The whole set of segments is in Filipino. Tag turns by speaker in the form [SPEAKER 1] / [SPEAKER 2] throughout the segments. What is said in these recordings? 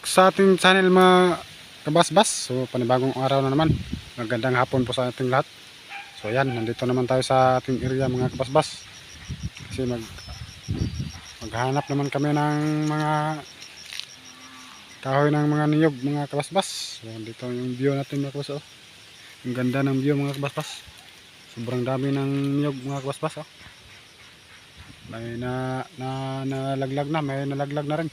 [SPEAKER 1] sa ating channel mga kabasbas. So panibagong araw na naman. Magandang hapon po sa ating lahat. So yan, nandito naman tayo sa ating area mga kabasbas. Kasi maghanap naman kami ng mga kahoy ng mga niyog mga kabasbas. So dito yung view natin mga kabasbas. Ang ganda ng view mga kabasbas. Sobrang dami ng niyog mga kabasbas. May nalaglag na, may nalaglag na rin.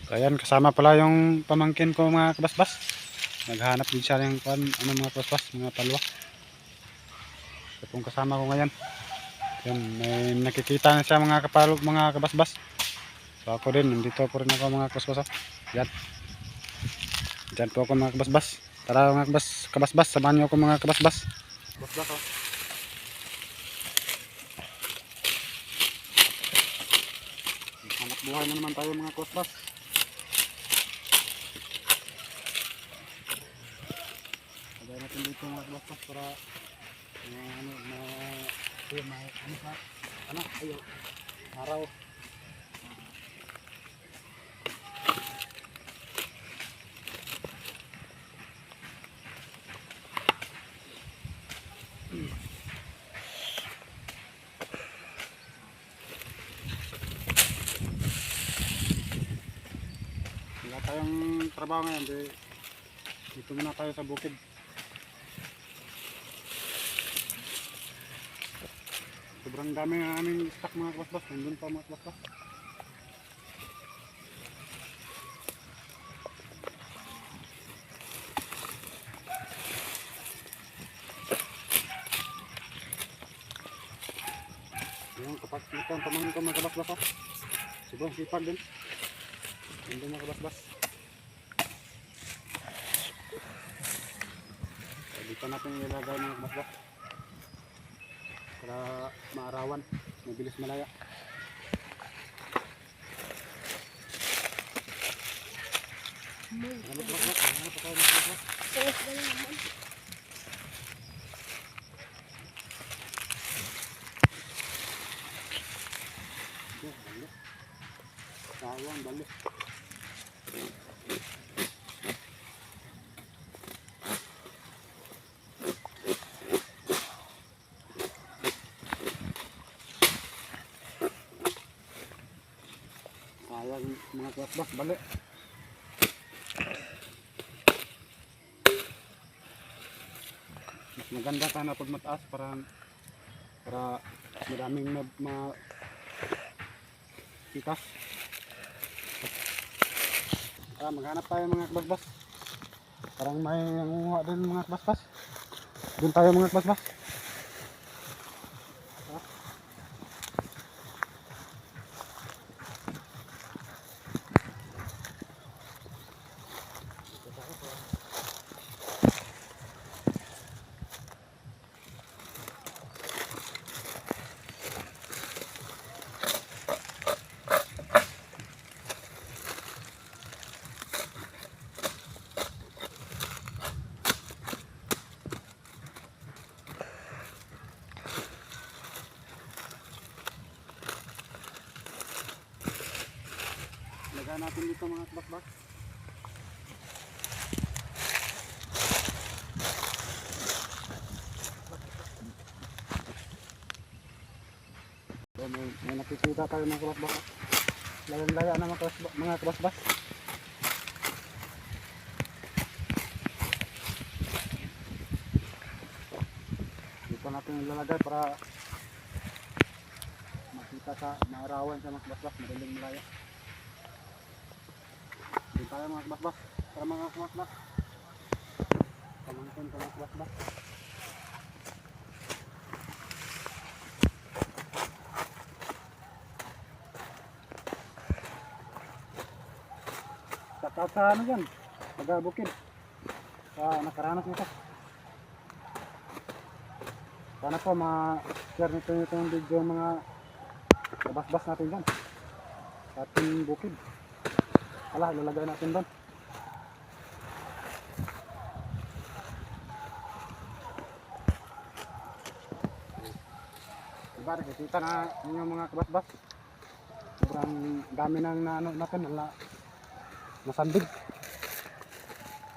[SPEAKER 1] Ayan, kasama pala yung pamangkin ko mga kabasbas. Naghanap din siya ng mga kabasbas, mga palwa. Ito pong kasama ko ngayon. Ayan, may nakikita na siya mga mga kabasbas. So ako din, nandito po rin ako mga kabasbas. Ayan. Diyan po ako mga kabasbas. Tara mga kabasbas, samahan niyo ako mga kabasbas. Kabasbas oh. Hanap buhay na naman tayo mga kabasbas. Lagay natin dito mga kabasbas para araw. Wala tayong trabaho ngayon, dito muna tayo sa bukid. Sobrang dami ng aming stock mga kabasbas. Nandun pa mga kabasbas. Yung kapag ito ang pamangin ko mga kabasbas. Sobrang sipag din. Nandun mga kabasbas. Dito natin ilagay mga kabasbas. Para maarawan, mabilis malaya. Sayang balik. Sayang mga kabasbas balik. Mas maganda sana pag mataas para maraming pitas. Maghanap tayo mga kabasbas. Parang may nangunguha din mga kabasbas. Doon tayo mga kabasbas. Lagyan natin dito mga kabasbas. So, may nakikita tayo mga kabasbas. Layang-laya na mga kabasbas. Dito natin ilalagay para makita sa maarawan sa mga kabasbas. Madaling malaya. Dito tayo mga kabasbas. Para mga kabasbas. Pamangkin sa mga kabasbas. Sa ano yan? Taga-bukid. Nakaranas nito. Sana po ma-share nito yung video mga kabasbas natin dyan. Sa ating bukid. Lalagay natin doon. Diba, nakikita na yung mga kabasbas. Sobrang dami ng naano natin. masandig.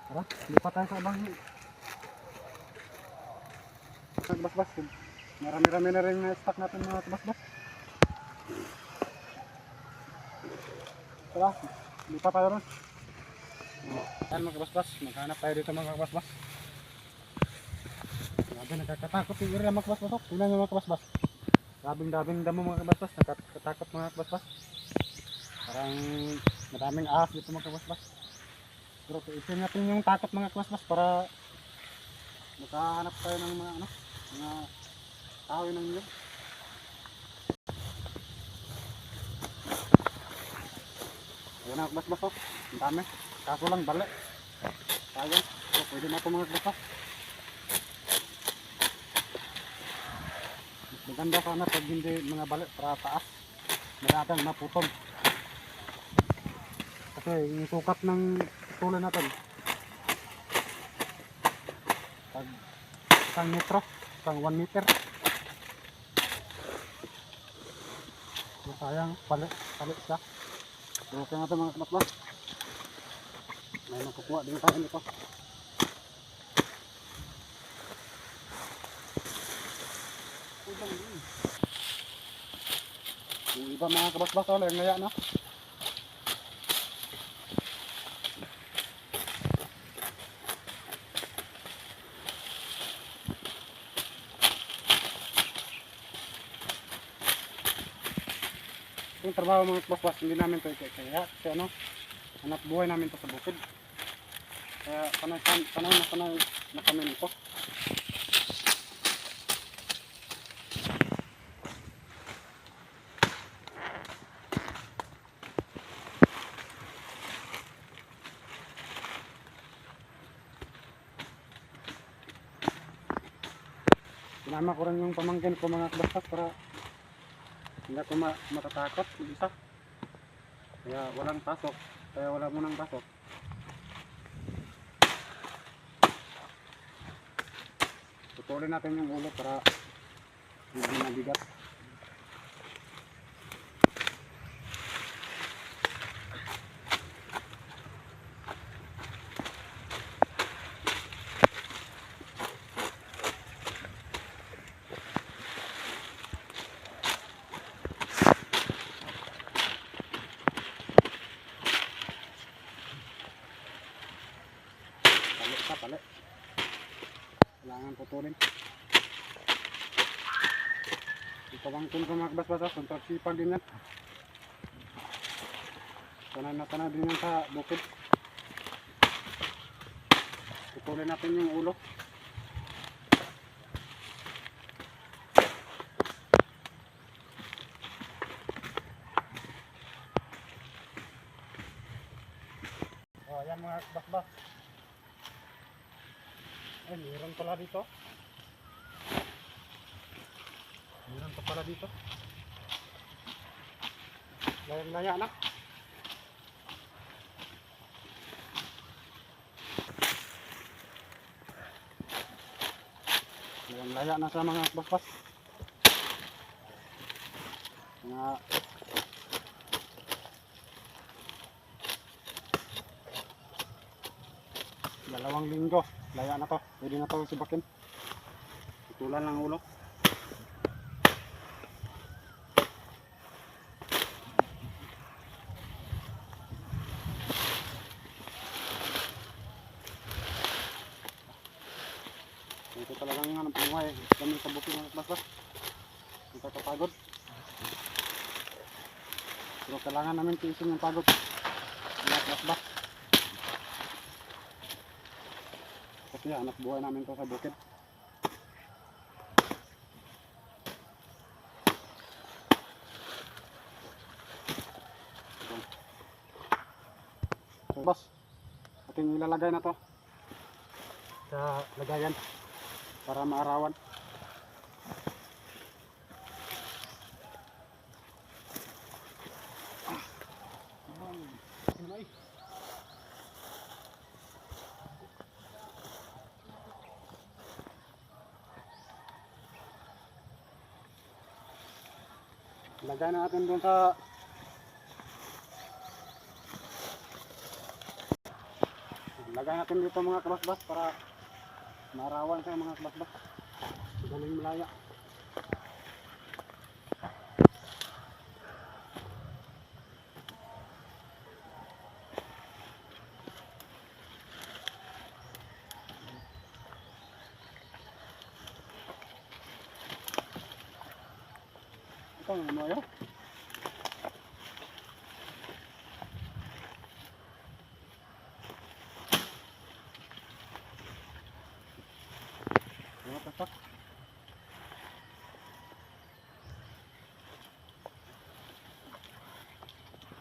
[SPEAKER 1] Tara, lipat tayo sa ibang kabasbas. Marami-rami na rin na stock natin mga kabasbas. Tara, lipat tayo rin. Ayan mga kabasbas, maghanap tayo dito mga kabasbas. Grabe, nakakatakot yung area mga kabasbas. Tingnan nyo mga kabasbas. Grabing damo mga kabasbas, nakakatakot mga kabasbas. Parang madaming ahas dito mga kabasbas. Pero isin natin yung takot mga kabasbas para makahanap tayo ng mga mga kahoy ng niyog. Ayan na kabasbas, oh. Ang dami. Kaso lang bali. Sayang. So, pwede na ito mga kabasbas. Maganda sana pag hindi mga bali para taas. Maratang maputol. Kasi yung sukat ng tuloy natin pag isang metro, isang 1 meter. So, sayang, palit siya. So, okay natin mga kabasbas. May makukuha din tayo nito. Yung iba mga kabasbas, lang ngaya na. Yung trabaho mga kabasbas, hindi namin ito kaya kasi hanap buhay namin ito sa bukid. Kaya panay na kami nito. Sinama ko rin yung pamangkin ko mga kabasbas para hindi ako matatakot mag-isa. Kaya walang pasok. Kaya wala munang pasok. Putulin natin yung ulo para hindi mabigat. Pali. Kailangan putulin. Ipawangkin ko mga kabasbas, kontrakt sipag din yan. Tanay na tanay din yan sa bukid. Putulin natin yung ulo. O, ayan mga kabasbas. Ay, meron pala dito. Meron pa pala dito. Layang-laya na. Layang-laya na sa mga kabasbas. Mga dalawang linggo. Laya na to. Pwede na to sibakin. Tutulan lang ulo. Ito talagang ng pangway. Kami sa bukid ng kabasbas. Nakakapagod. Pero kailangan namin tiisin yung pagod. Mga kabasbas. Kasi anak buhay namin to sa bukid. So, boss, ating ilalagay na to sa lagayan para maarawan. Lagay na natin doon sa Lagay natin dito mga kabasbas para marawan sa mga kabasbas. Galing malaya. Ito ang mga yun.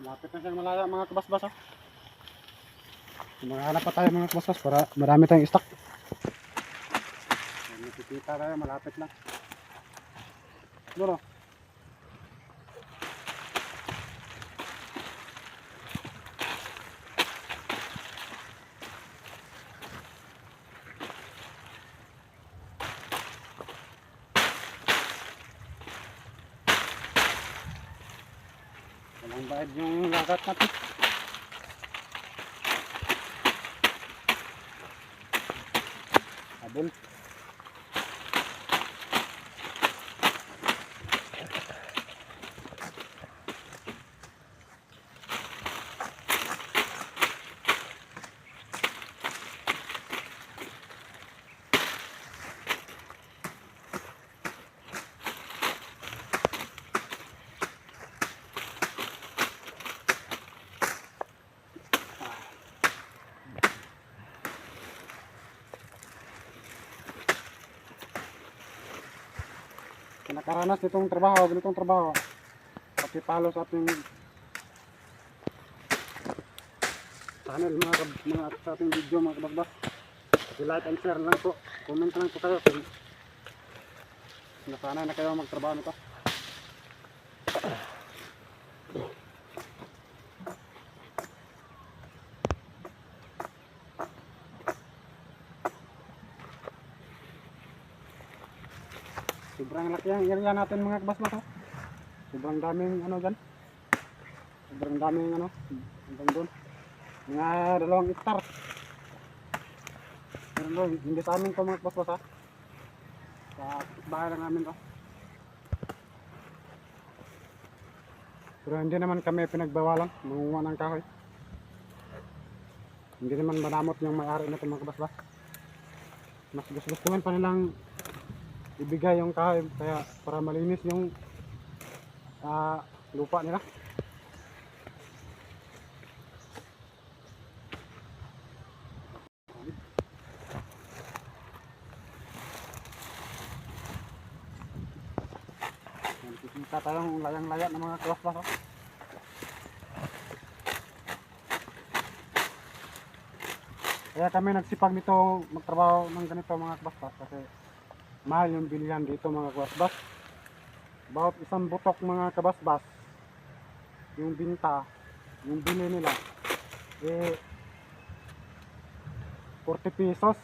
[SPEAKER 1] Lapit na siyang malaya mga kabasbas. Maghanap pa tayo mga kabasbas para marami tayong stock. Nakikita tayo, malapit na. Duro. Walang bayad yung lagat natin. Abon. Nakaranas nitong trabaho, ganitong trabaho. Pakipalo sa ating channel mga sa ating video mga kabasbas. I-like and share lang po. Comment lang po kayo kung nasanay na kayo magtrabaho nito. Sobrang laki ang area natin mga kabasbas. Sobrang daming ano dyan. Sobrang daming ano. Hanggang doon. Mga 2 hektar. Pero no, hindi sa amin ito mga kabasbas ha. Sa bahay lang namin to. Pero hindi naman kami pinagbawalan. Mangunguha ng kahoy. Hindi naman manamot yung may-ari na ito mga kabasbas. Mas gusto-gustuhan pa nilang ibigay yung kahoy kaya para malinis yung lupa nila. Kita tayong layang-laya ng mga kabasbas. Kaya kami nagsipag nito magtrabaho ng ganito mga kabasbas kasi mahal yung bilihan dito mga kabasbas. About isang butok mga kabasbas yung binta, yung bili nila 40 pesos.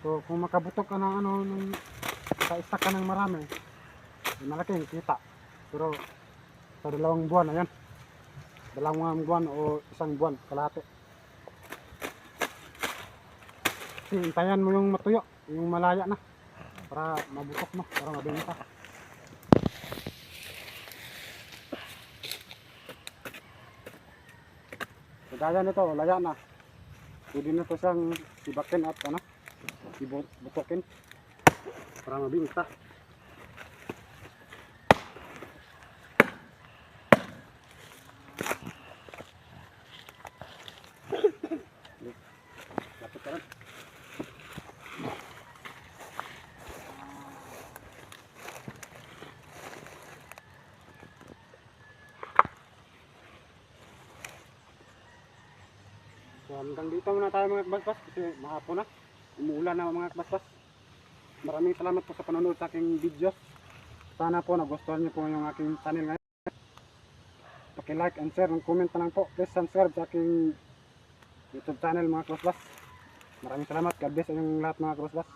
[SPEAKER 1] So kung makabutok ka ng ano, naka-stack ka ng marami, malaki yung kita. Pero sa 2 buwan, ayan, 2 buwan o 1 buwan kalahati. Kasi hintayan mo yung matuyo, yung malaya na para mabutok mo, para mabenta. Kagaya nito, laya na. Pwede na ito siyang sibakin at ano, ibutokin para mabenta. Lapit ka rin. So hanggang dito muna tayo mga kabasbas kasi mahapon na. Umuulan na mga kabasbas. Maraming salamat po sa panonood sa aking video. Sana po nagustuhan niyo po yung aking channel ngayon. Paki-like and share and comment na lang po. Please subscribe sa aking YouTube channel mga kabasbas. Maraming salamat. God bless sa inyong lahat mga kabasbas.